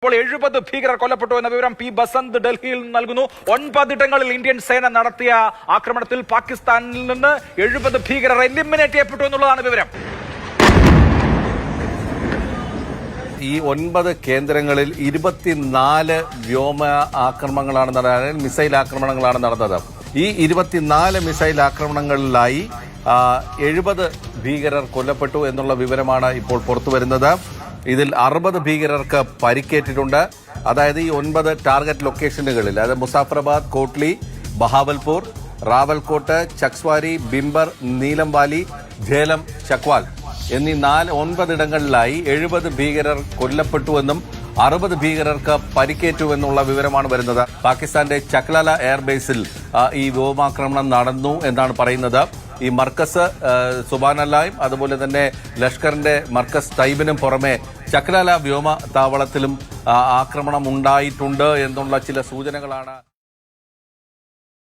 ഇപ്പോൾ 70 ഭീകരർ കൊല്ലപ്പെട്ടു എന്ന വിവരം പി ബസന്ത് ഡൽഹിയിൽ നൽകുന്നു. 9 ഇടങ്ങളിൽ ഇന്ത്യൻ സേന നടത്തിയ ആക്രമണത്തിൽ പാകിസ്ഥാനിൽ നിന്ന് 70 ഭീകരർ എലിമിനേറ്റ് ചെയ്യപ്പെട്ടു എന്നുള്ളതാണ് വിവരം. ഈ 9 കേന്ദ്രങ്ങളിൽ 24 വ്യോമ ആക്രമണങ്ങളാണ് നടന്നത്, മിസൈൽ ആക്രമണങ്ങളാണ് നടന്നത്. ഈ 24 മിസൈൽ ആക്രമണങ്ങളിലായി 70 ഭീകരർ കൊല്ലപ്പെട്ടു എന്നുള്ള വിവരമാണ് ഇപ്പോൾ പുറത്തുവരുന്നത്. ഇതിൽ 60 ഭീകരർക്ക് പരിക്കേറ്റിട്ടുണ്ട്. അതായത് ഈ 9 ടാർഗറ്റ് ലൊക്കേഷനുകളിൽ, അതായത് മുസാഫറാബാദ്, കോട്ട്ലി, ബഹാവൽപൂർ, റാവൽകോട്ട്, ചക്സ്വാരി, ബിംബർ, നീലംവാലി, ഝേലം, ചക്വാൽ എന്നീ 9 ഇടങ്ങളിലായി 70 ഭീകരർ കൊല്ലപ്പെട്ടുവെന്നും 60 ഭീകരർക്ക് പരിക്കേറ്റുവെന്നുള്ള വിവരമാണ് വരുന്നത്. പാകിസ്ഥാന്റെ ചക്ലാല എയർബേസിൽ ഈ വ്യോമാക്രമണം നടന്നു എന്നാണ് പറയുന്നത്. ഈ മർക്കസ് സുബാനല്ലായും അതുപോലെ തന്നെ ലഷ്കറിന്റെ മർക്കസ് തൈബിനും പുറമെ ചക്ലാല വ്യോമ താവളത്തിലും ആക്രമണം ഉണ്ടായിട്ടുണ്ട് എന്നുള്ള ചില സൂചനകളാണ്.